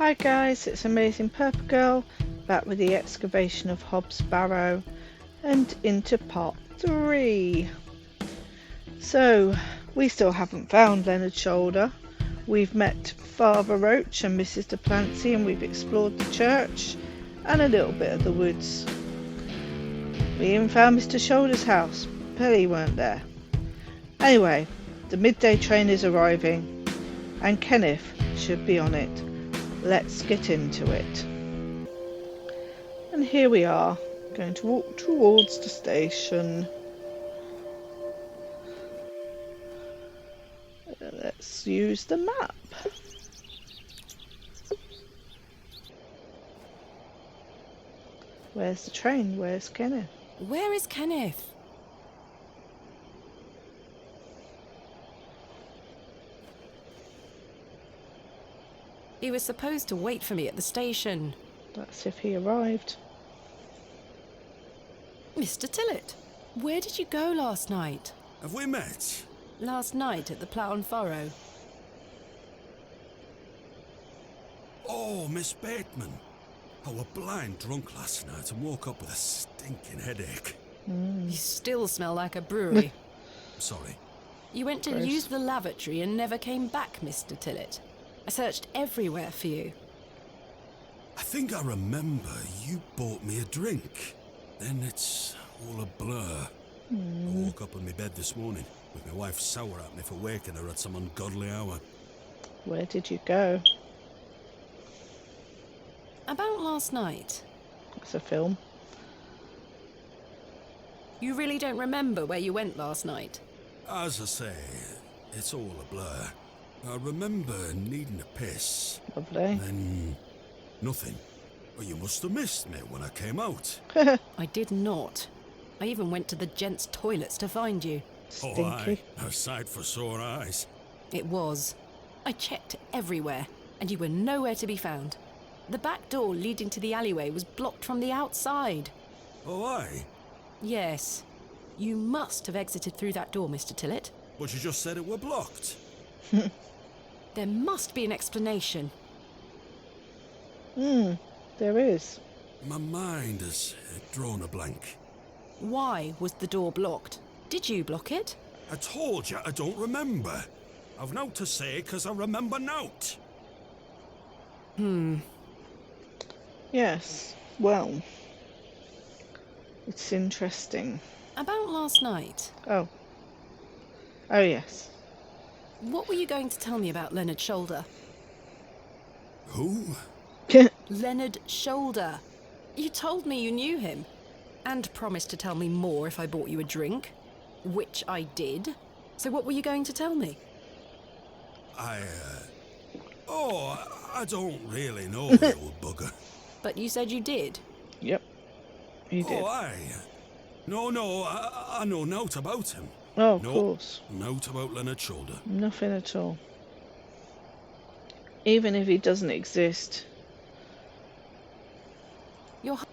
Hi guys, it's Amazing Purple Girl, back with the excavation of Hobb's Barrow and into part 3. So, we still haven't found Leonard's shoulder. We've met Father Roach and Mrs. Duplancy, and we've explored the church and a little bit of the woods. We even found Mr. Shoulder's house, but he weren't there. Anyway, the midday train is arriving and Kenneth should be on it. Let's get into it. And here we are, going to walk towards the station. Let's use the map. Where's the train? Where's Kenneth? Where is Kenneth? He was supposed to wait for me at the station. That's if he arrived. Mr. Tillett, where did you go last night? Have we met? Last night at the Plough and Furrow. Oh, Miss Bateman. I were blind drunk last night and woke up with a stinking headache. You still smell like a brewery. Sorry. You went to Gross. use the lavatory and never came back, Mr. Tillett. I searched everywhere for you. I think I remember you bought me a drink. Then it's all a blur. I woke up in my bed this morning with my wife sour at me for waking her at some ungodly hour. Where did you go? About last night. It's a film. You really don't remember where you went last night? As I say, it's all a blur. I remember needing a piss. Lovely. Then nothing. Well, you must have missed me when I came out. I did not. I even went to the gents' toilets to find you. Stinky. Oh, aye. A sight for sore eyes. It was. I checked everywhere, and you were nowhere to be found. The back door leading to the alleyway was blocked from the outside. Oh, aye. Yes. You must have exited through that door, Mr. Tillett. But you just said it were blocked. There must be an explanation. There is. My mind has drawn a blank. Why was the door blocked? Did you block it? I told you I don't remember. I've nought to say 'cause I remember nought. Yes. Well, it's interesting. About last night. Oh. Oh, yes. What were you going to tell me about Leonard Shoulder? Who? Leonard Shoulder. You told me you knew him. And promised to tell me more if I bought you a drink. Which I did. So what were you going to tell me? I don't really know the old bugger. But you said you did. Yep. You did. Oh, aye. No, I know nought about him. Oh, of No. course. Nought about Leonard Shoulder. Nothing at all. Even if he doesn't exist.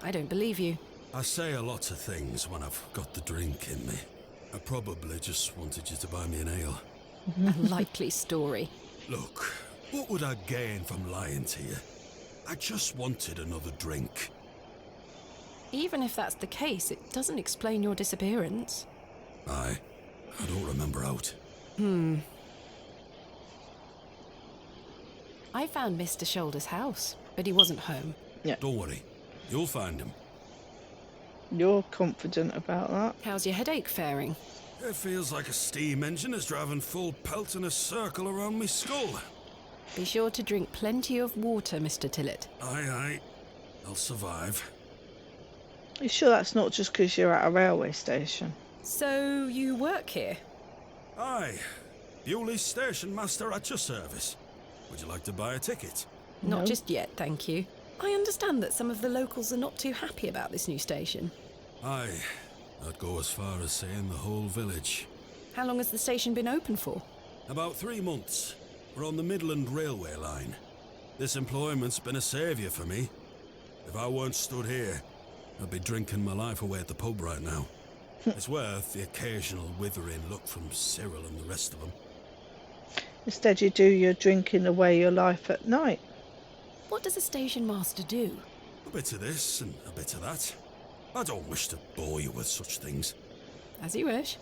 I don't believe you. I say a lot of things when I've got the drink in me. I probably just wanted you to buy me an ale. A likely story. Look, what would I gain from lying to you? I just wanted another drink. Even if that's the case, it doesn't explain your disappearance. Aye, I don't remember out. I found Mr. Shoulder's house, but he wasn't home. Don't worry, you'll find him. You're confident about that. How's your headache faring? It feels like a steam engine is driving full pelt in a circle around me skull. Be sure to drink plenty of water, Mr. Tillett. Aye, I'll survive. You sure that's not just because you're at a railway station? So, you work here? Aye, Bewley's station master at your service. Would you like to buy a ticket? Not No. just yet, thank you. I understand that some of the locals are not too happy about this new station. Aye, I'd go as far as saying the whole village. How long has the station been open for? About 3 months. We're on the Midland Railway line. This employment's been a saviour for me. If I weren't stood here, I'd be drinking my life away at the pub right now. It's worth the occasional withering look from Cyril and the rest of them. Instead you do your drinking away your life at night. What does a station master do? A bit of this and a bit of that. I don't wish to bore you with such things. As you wish.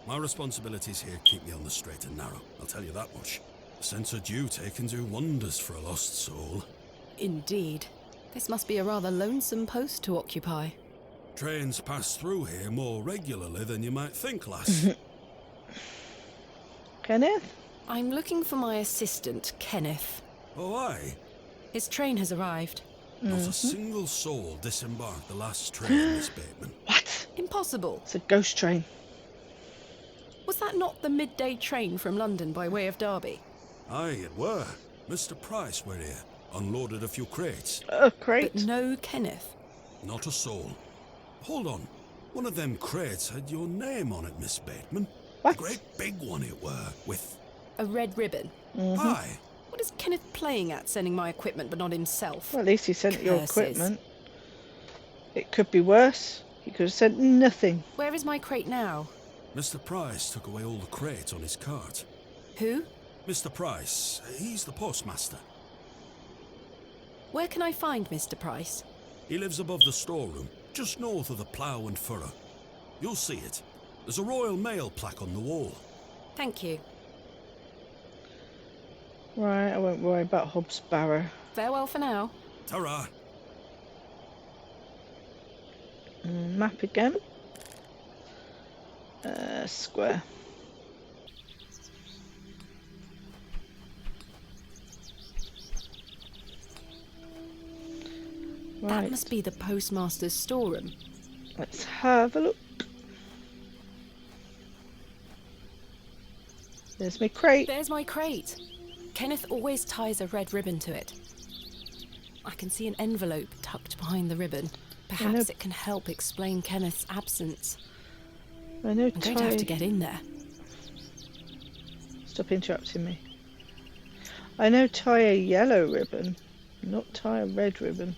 My responsibilities here keep me on the straight and narrow, I'll tell you that much. A sense of duty can do wonders for a lost soul. Indeed. This must be a rather lonesome post to occupy. Trains pass through here more regularly than you might think, lass. Kenneth? I'm looking for my assistant, Kenneth. Oh, aye. His train has arrived. Not a single soul disembarked the last train, Miss Bateman. What? Impossible. It's a ghost train. Was that not the midday train from London by way of Derby? Aye, it were. Mr. Price were here. Unloaded a few crates. Oh, great. But no Kenneth. Not a soul. Hold on. One of them crates had your name on it, Miss Bateman. What? A great big one it were, with... A red ribbon. Aye. What is Kenneth playing at, sending my equipment but not himself? Well, at least he sent your Curses. equipment. It could be worse. He could have sent nothing. Where is my crate now? Mr. Price took away all the crates on his cart. Who? Mr. Price, he's the postmaster. Where can I find Mr. Price? He lives above the storeroom, just north of the plough and furrow. You'll see it. There's a Royal Mail plaque on the wall. Thank you. Right, I won't worry about Hobbs Barrow. Farewell for now. Ta-ra! Map again. Square. Right, That must be the postmaster's storeroom. let's have a look. There's my crate. There's my crate. Kenneth always ties a red ribbon to it. I can see an envelope tucked behind the ribbon. Perhaps it can help explain Kenneth's absence. I know I'm going to have to get in there. Stop interrupting me. I know tie a yellow ribbon, not tie a red ribbon.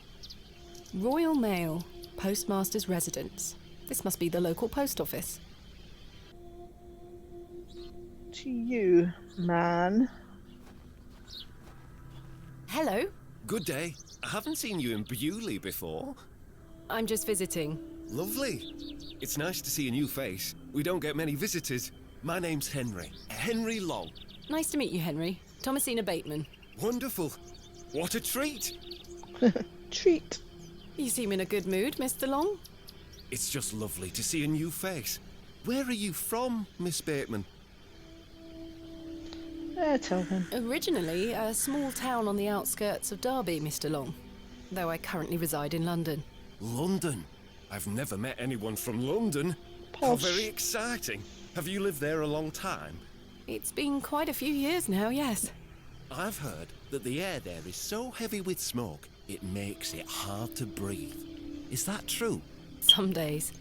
Royal Mail, postmaster's residence. This must be the local post office. To you, man. Hello. Good day. I haven't seen you in Bewley before. I'm just visiting. Lovely. It's nice to see a new face. We don't get many visitors. My name's Henry. Henry Long. Nice to meet you, Henry. Thomasina Bateman. Wonderful. What a treat. Treat. You seem in a good mood, Mr. Long. It's just lovely to see a new face. Where are you from, Miss Bateman? Tell him. Originally a small town on the outskirts of Derby, Mr. Long. Though I currently reside in London. London. I've never met anyone from London. How Posh. very exciting. Have you lived there a long time? It's been quite a few years now, yes. I've heard that the air there is so heavy with smoke, it makes it hard to breathe. Is that true? Some days.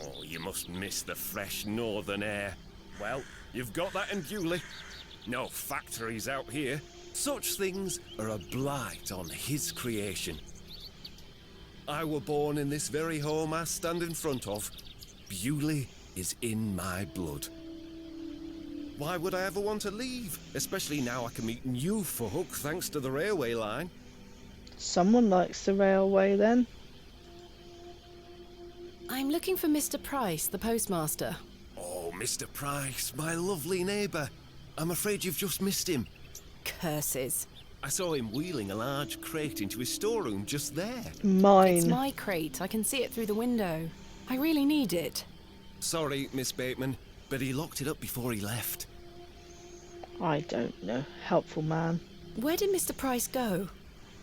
Oh, you must miss the fresh northern air. Well, you've got that in Bewley. No factories out here. Such things are a blight on his creation. I were born in this very home I stand in front of. Bewley is in my blood. Why would I ever want to leave? Especially now I can meet new folk thanks to the railway line. Someone likes the railway then. I'm looking for Mr. Price, the postmaster. Oh, Mr. Price, my lovely neighbour. I'm afraid you've just missed him. Curses. I saw him wheeling a large crate into his storeroom just there. Mine. It's my crate. I can see it through the window. I really need it. Sorry, Miss Bateman, but he locked it up before he left. I don't know. Helpful man. Where did Mr. Price go?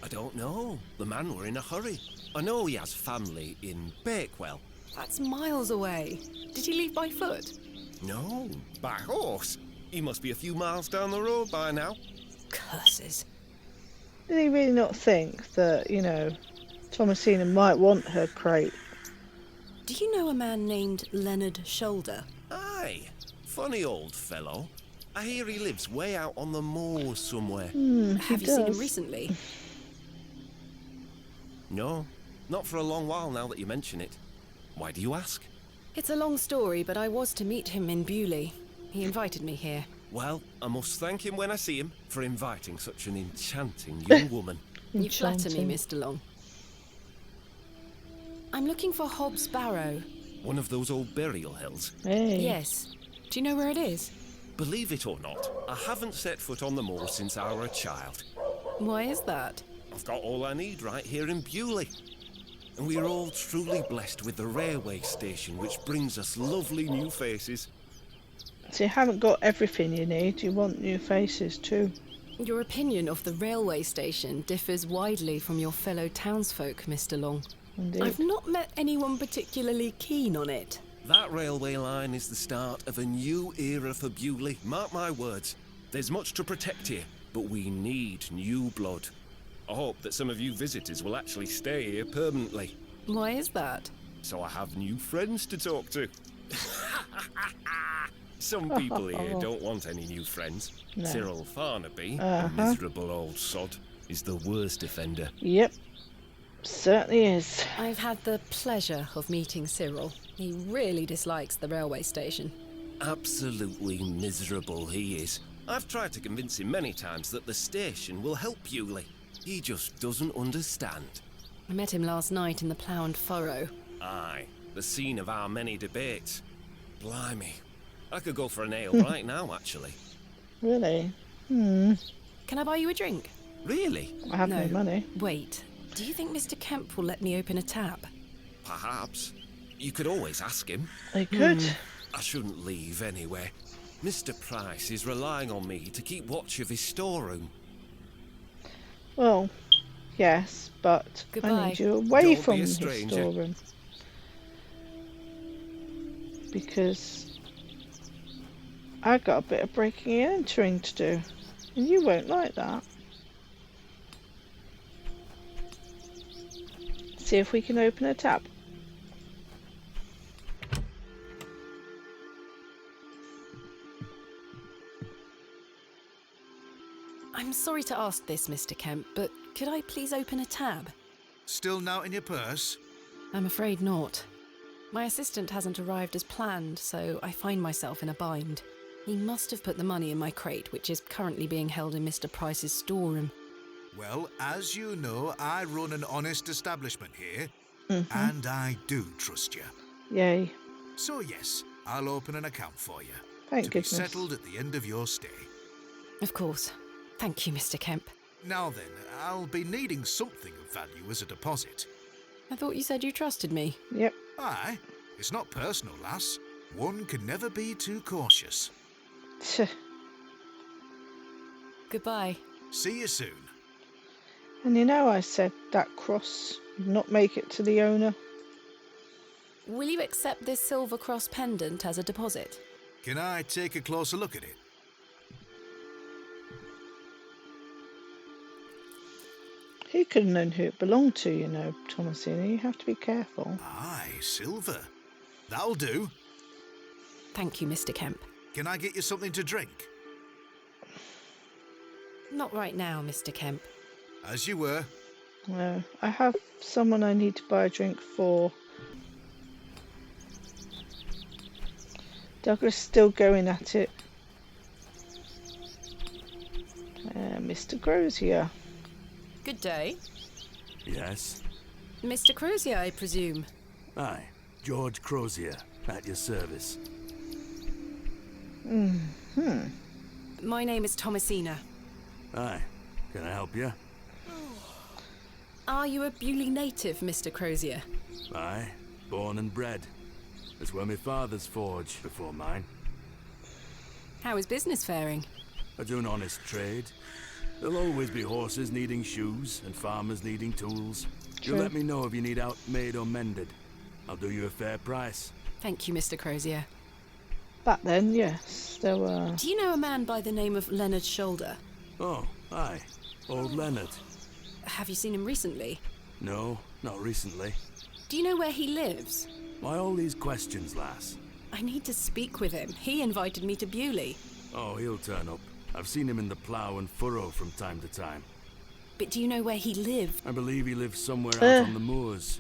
I don't know. The man were in a hurry. I know he has family in Bakewell. That's miles away. Did he leave by foot? No, by horse. He must be a few miles down the road by now. Curses. Did he really not think that, Thomasina might want her crate? Do you know a man named Leonard Shoulder? Aye, funny old fellow. I hear he lives way out on the moors somewhere. Have you seen him does. recently? No, not for a long while now that you mention it. Why do you ask? It's a long story, but I was to meet him in Bewley. He invited me here. Well, I must thank him when I see him for inviting such an enchanting young woman. You flatter me, Enchanting. Mr. Long. I'm looking for Hobb's Barrow. One of those old burial hills. Hey. Yes. Do you know where it is? Believe it or not, I haven't set foot on the moor since I were a child. Why is that? I've got all I need right here in Bewley. And we're all truly blessed with the railway station, which brings us lovely new faces. So you haven't got everything you need. You want new faces too. Your opinion of the railway station differs widely from your fellow townsfolk, Mr. Long. Indeed. I've not met anyone particularly keen on it. That railway line is the start of a new era for Bewley. Mark my words. There's much to protect here, but we need new blood. I hope that some of you visitors will actually stay here permanently, Why is that? so I have new friends to talk to. Some people here don't want any new friends. No. Cyril Farnaby, Uh-huh. a miserable old sod, is the worst offender. Yep. Certainly is. I've had the pleasure of meeting Cyril. He really dislikes the railway station. Absolutely miserable he is. I've tried to convince him many times that the station will help Bewley. He just doesn't understand. I met him last night in the Plough and Furrow. Aye, the scene of our many debates. Blimey. I could go for an ale right now, actually. Really? Can I buy you a drink? Really? I have no money. Wait. Do you think Mr. Kemp will let me open a tap? Perhaps. You could always ask him. I could. I shouldn't leave anyway. Mr. Price is relying on me to keep watch of his storeroom. Well, yes, but I Goodbye. need you away Don't be from a his stranger. storeroom. Because I got a bit of breaking and entering to do. And you won't like that. See if we can open a tab. I'm sorry to ask this, Mr. Kemp, but could I please open a tab? Still not in your purse? I'm afraid not. My assistant hasn't arrived as planned, so I find myself in a bind. He must have put the money in my crate, which is currently being held in Mr. Price's storeroom. Well, as you know, I run an honest establishment here, and I do trust you. Yay. So yes, I'll open an account for you. Thank to goodness. be settled at the end of your stay. Of course. Thank you, Mr. Kemp. Now then, I'll be needing something of value as a deposit. I thought you said you trusted me. Yep. Aye, it's not personal, lass. One can never be too cautious. Tch. Goodbye. See you soon. And you know I said that cross would not make it to the owner. Will you accept this silver cross pendant as a deposit? Can I take a closer look at it? He could have known who it belonged to, you know, Thomasina. You have to be careful. Aye, silver. That'll do. Thank you, Mr. Kemp. Can I get you something to drink? Not right now, Mr. Kemp. As you were. No, I have someone I need to buy a drink for. Douglas still going at it. Mr. Crozier. Good day. Yes? Mr. Crozier, I presume. Aye, George Crozier, at your service. My name is Thomasina. Aye, can I help you? Are you a Bewley native, Mr. Crozier? Aye, born and bred. That's where my father's forge before mine. How is business faring? I do an honest trade. There'll always be horses needing shoes and farmers needing tools. You True. let me know if you need out made or mended. I'll do you a fair price. Thank you, Mr. Crozier. Back then, yes, there were. Do you know a man by the name of Leonard Shoulder? Oh, aye, old Leonard. Have you seen him recently? No, not recently. Do you know where he lives? Why all these questions, lass? I need to speak with him. He invited me to Bewley. Oh, he'll turn up. I've seen him in the Plough and Furrow from time to time. But do you know where he lived? I believe he lives somewhere out on the moors.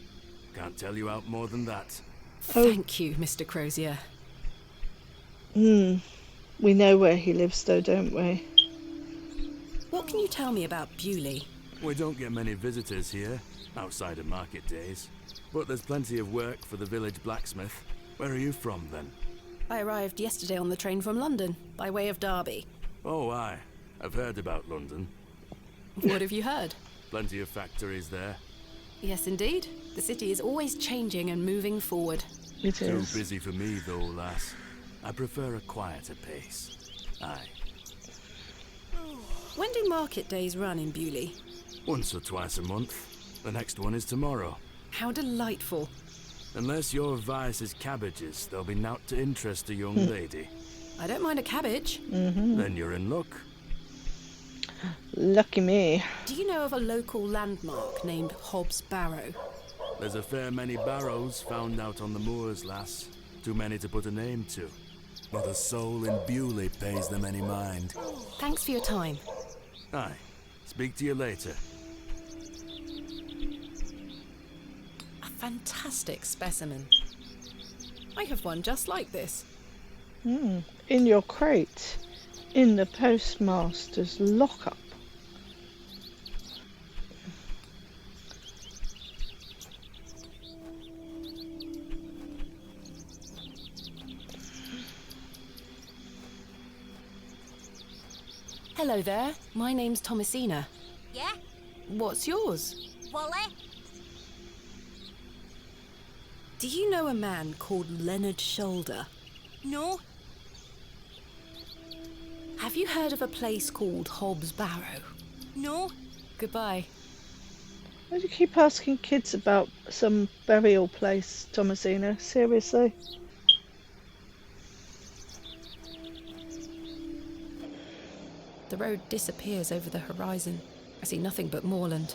Can't tell you out more than that. Thank you, Mr. Crozier. We know where he lives, though, don't we? What can you tell me about Bewley? We don't get many visitors here, outside of market days. But there's plenty of work for the village blacksmith. Where are you from, then? I arrived yesterday on the train from London, by way of Derby. Oh, aye. I've heard about London. What have you heard? Plenty of factories there. Yes, indeed. The city is always changing and moving forward. It Too is. busy for me, though, lass. I prefer a quieter pace. Aye. When do market days run in Bewley? Once or twice a month. The next one is tomorrow. How delightful. Unless your vice is cabbages, there'll be naught to interest a young lady. I don't mind a cabbage. Then you're in luck. Lucky me. Do you know of a local landmark named Hobb's Barrow? There's a fair many barrows found out on the moors, lass. Too many to put a name to. Not a soul in Bewley pays them any mind. Thanks for your time. Aye. Speak to you later. A fantastic specimen. I have one just like this. In your crate. In the postmaster's lockup. Hello there. My name's Thomasina. Yeah? What's yours? Wally? Do you know a man called Leonard Shoulder? No? Have you heard of a place called Hobb's Barrow? No? Goodbye. Why do you keep asking kids about some burial place, Thomasina? Seriously? The road disappears over the horizon. I see nothing but moorland.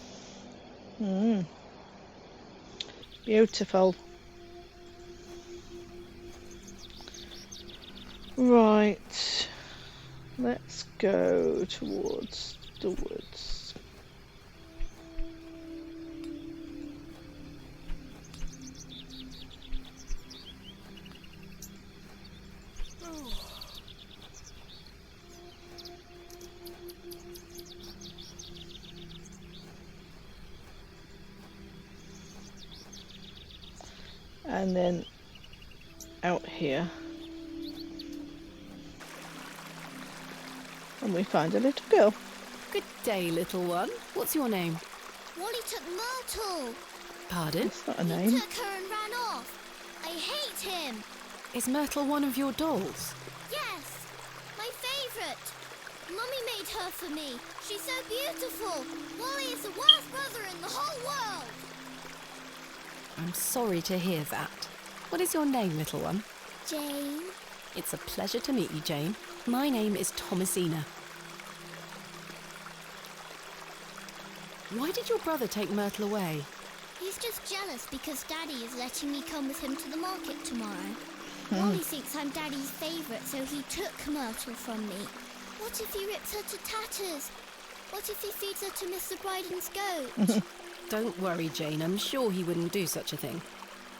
Beautiful. Right. Let's go towards the woods. And then out here. And we find a little girl. Good day, little one. What's your name? Wally took Myrtle. Pardon? It's not a He name. took her and ran off. I hate him. Is Myrtle one of your dolls? Yes, my favourite. Mummy made her for me. She's so beautiful. Wally is the worst brother in the whole world. I'm sorry to hear that. What is your name, little one? Jane. It's a pleasure to meet you, Jane. My name is Thomasina. Why did your brother take Myrtle away? He's just jealous because Daddy is letting me come with him to the market tomorrow. Wally thinks I'm Daddy's favourite, so he took Myrtle from me. What if he rips her to tatters? What if he feeds her to Mr. Bryden's goat? Don't worry, Jane. I'm sure he wouldn't do such a thing.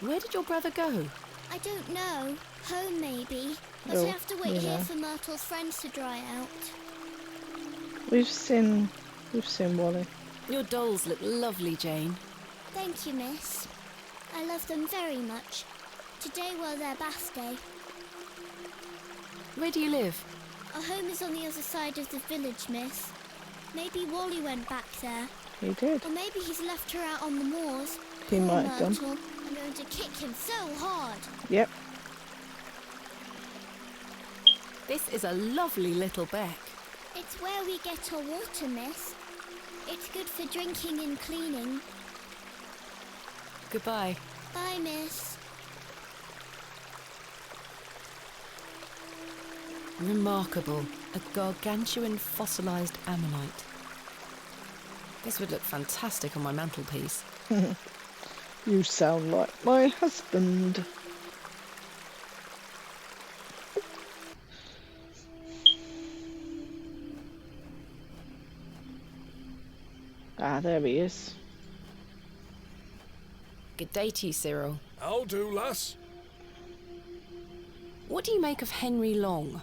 Where did your brother go? I don't know. Home, maybe. But Oh, I have to wait you here know. for Myrtle's friends to dry out. We've seen Wally. Your dolls look lovely, Jane. Thank you, miss. I love them very much. Today was their birthday. Where do you live? Our home is on the other side of the village, miss. Maybe Wally went back there. He did. Or maybe he's left her out on the moors. He Poor might have done. Myrtle. I'm going to kick him so hard. Yep. This is a lovely little beck. It's where we get our water, miss. It's good for drinking and cleaning. Goodbye. Bye, miss. Remarkable. A gargantuan fossilised ammonite. This would look fantastic on my mantelpiece. You sound like my husband. Ah, there he is. Good day to you, Cyril. I'll do, lass. What do you make of Henry Long?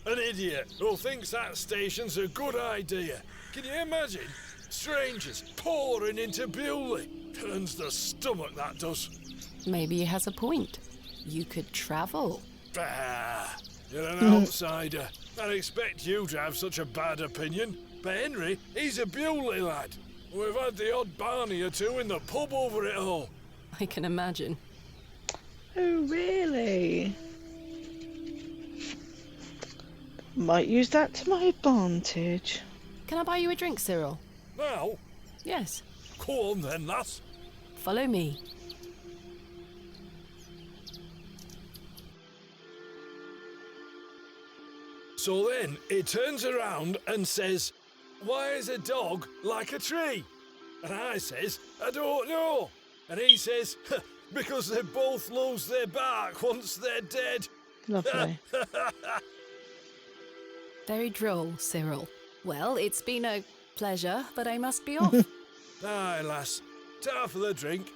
An idiot who thinks that station's a good idea. Can you imagine? Strangers pouring into Bewley. Turns the stomach, that does. Maybe he has a point. You could travel. Bah, you're an outsider. I'd expect you to have such a bad opinion. But Henry, he's a Bewley lad. We've had the odd Barney or two in the pub over it all. I can imagine. Oh, really? Might use that to my advantage. Can I buy you a drink, Cyril? Now, Yes. go on then, lass. Follow me. So then he turns around and says, "Why is a dog like a tree?" And I says, "I don't know." And he says, "Because they both lose their bark once they're dead." Lovely. Very droll, Cyril. Well, it's been a pleasure, but I must be off. Aye, lass. Ta for the drink.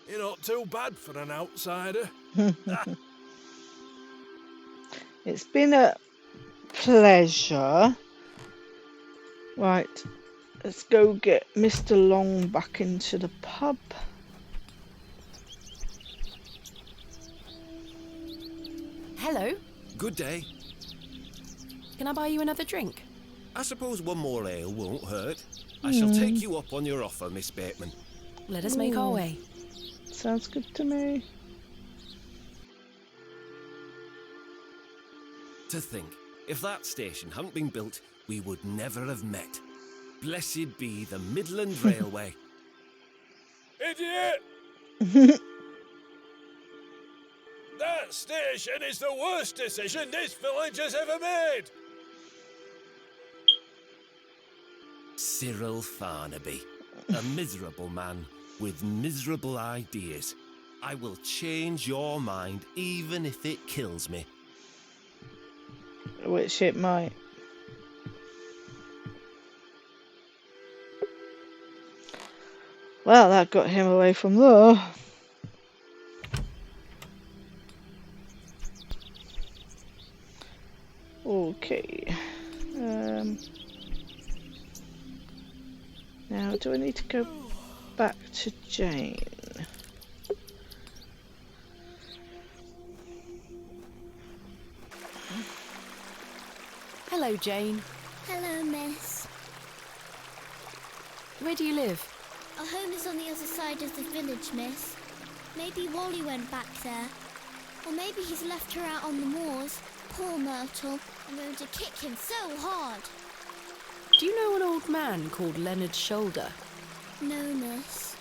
You're not too bad for an outsider. It's been a pleasure. Right, let's go get Mr. Long back into the pub. Hello. Good day. Can I buy you another drink? I suppose one more ale won't hurt. I shall take you up on your offer, Miss Bateman. Let us make our Ooh. way. Sounds good to me. To think, if that station hadn't been built, we would never have met. Blessed be the Midland Railway. Idiot! That station is the worst decision this village has ever made. Cyril Farnaby, a miserable man with miserable ideas. I will change your mind even if it kills me. Which it might. Well, that got him away from there. Okay. Now, do I need to go back to Jane? Hello, Jane. Hello, miss. Where do you live? Our home is on the other side of the village, miss. Maybe Wally went back there. Or maybe he's left her out on the moors. Poor Myrtle. I'm going to kick him so hard. Do you know an old man called Leonard Shoulder? No, miss.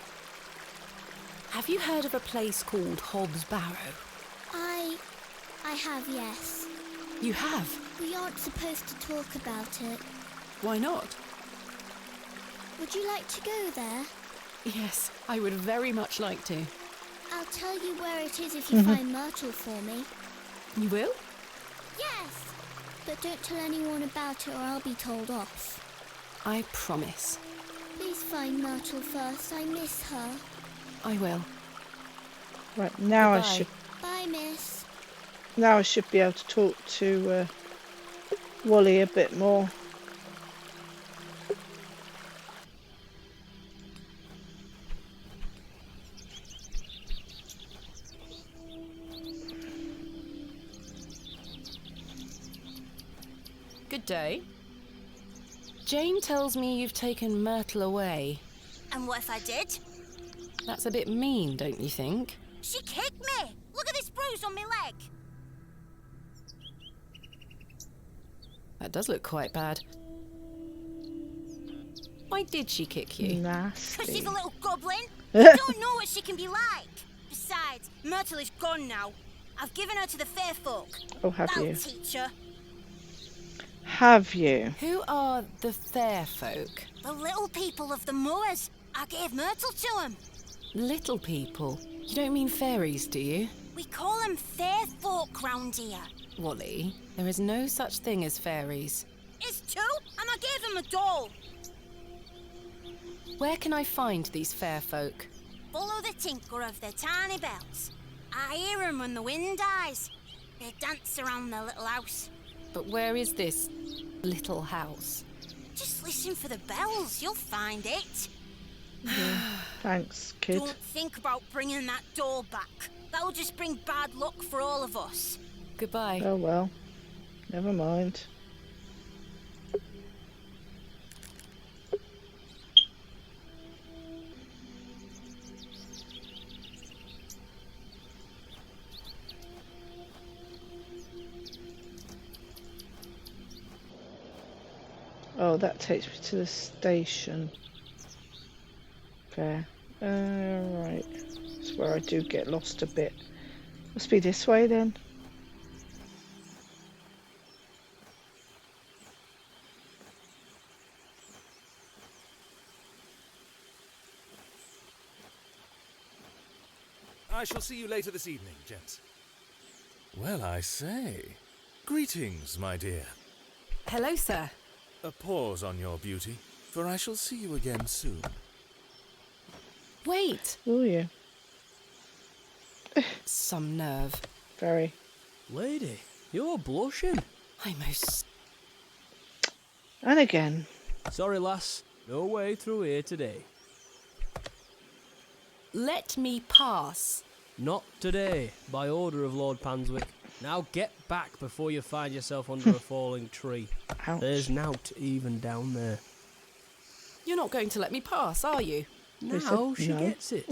Have you heard of a place called Hobb's Barrow? I have, yes. You have? We aren't supposed to talk about it. Why not? Would you like to go there? Yes, I would very much like to. I'll tell you where it is if you find Myrtle for me. You will? Yes! But don't tell anyone about it or I'll be told off. I promise. Please find Myrtle first. I miss her. I will. Right, now Goodbye. Bye, miss. I should be able to talk to Wally a bit more. Good day. Jane tells me you've taken Myrtle away. And what if I did? That's a bit mean, don't you think? She kicked me! Look at this bruise on my leg! That does look quite bad. Why did she kick you? Because Nasty. she's a little goblin. You don't know what she can be like. Besides, Myrtle is gone now. I've given her to the fair folk. Oh, have That'll you? teach her. Have you? Who are the fair folk? The little people of the moors. I gave Myrtle to them. Little people? You don't mean fairies, do you? We call them fair folk round here. Wally, there is no such thing as fairies. It's two, and I gave them a doll. Where can I find these fair folk? Follow the tinkle of their tiny bells. I hear them when the wind dies. They dance around their little house. But where is this little house? Just listen for the bells, you'll find it. Thanks, kid. Don't think about bringing that door back. That'll just bring bad luck for all of us. Goodbye. Oh well, never mind. Oh, that takes me to the station. Fair. Right. That's where I do get lost a bit. Must be this way then. I shall see you later this evening, gents. Well, I say. Greetings, my dear. Hello, sir. A pause on your beauty, for I shall see you again soon. Wait. Oh yeah. Some nerve. Very. Lady, you're blushing. I most... And again. Sorry, lass. No way through here today. Let me pass. Not today, by order of Lord Panswick. Now get back before you find yourself under a falling tree. Ouch. There's naught even down there. You're not going to let me pass, are you? Now she no. gets it.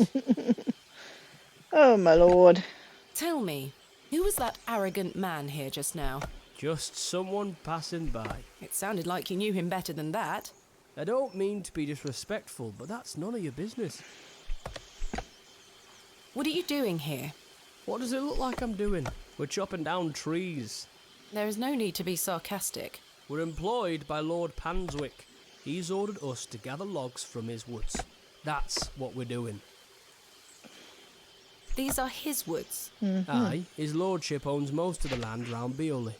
Oh my lord. Tell me, who was that arrogant man here just now? Just someone passing by. It sounded like you knew him better than that. I don't mean to be disrespectful, but that's none of your business. What are you doing here? What does it look like I'm doing? We're chopping down trees. There is no need to be sarcastic. We're employed by Lord Panswick. He's ordered us to gather logs from his woods. That's what we're doing. These are his woods. Aye, his lordship owns most of the land round Beoley.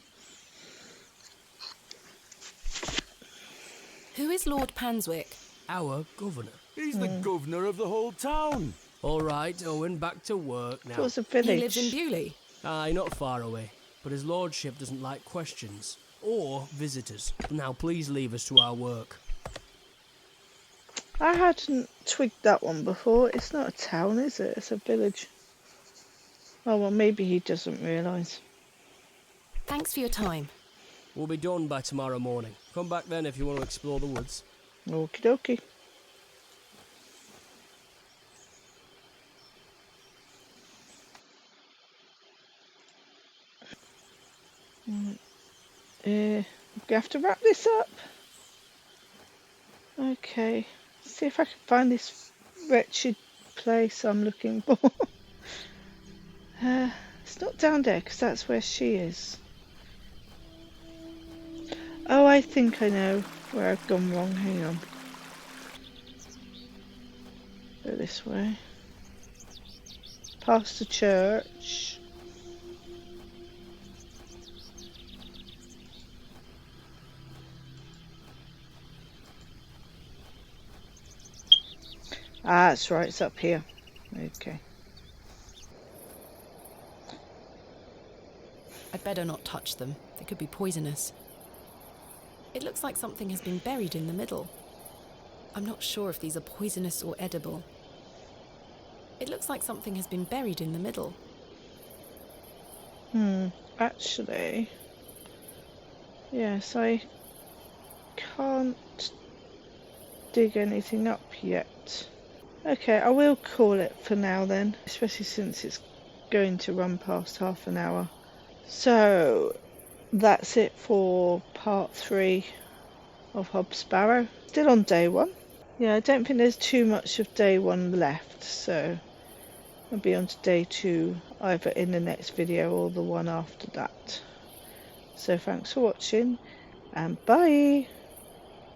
Who is Lord Panswick? Our governor. He's the governor of the whole town. All right, Owen, back to work now. It was a He village. lives in Bewley. Aye, not far away. But his lordship doesn't like questions. Or visitors. Now please leave us to our work. I hadn't twigged that one before. It's not a town, is it? It's a village. Oh well, maybe he doesn't realise. Thanks for your time. We'll be done by tomorrow morning. Come back then if you want to explore the woods. Okie dokie. We have to wrap this up. Okay, see if I can find this wretched place I'm looking for. It's not down there because that's where she is. Oh, I think I know where I've gone wrong. Hang on. Go this way. Past the church. Ah, that's right, it's up here. Okay. I'd better not touch them. They could be poisonous. It looks like something has been buried in the middle. I'm not sure if these are poisonous or edible. It looks like something has been buried in the middle. Actually, yes, I can't dig anything up yet. Okay, I will call it for now then, especially since it's going to run past half an hour. So, that's it for part 3 of Hobb's Barrow. Still on day 1. Yeah, I don't think there's too much of day 1 left, so I'll be on to day 2 either in the next video or the one after that. So thanks for watching, and bye!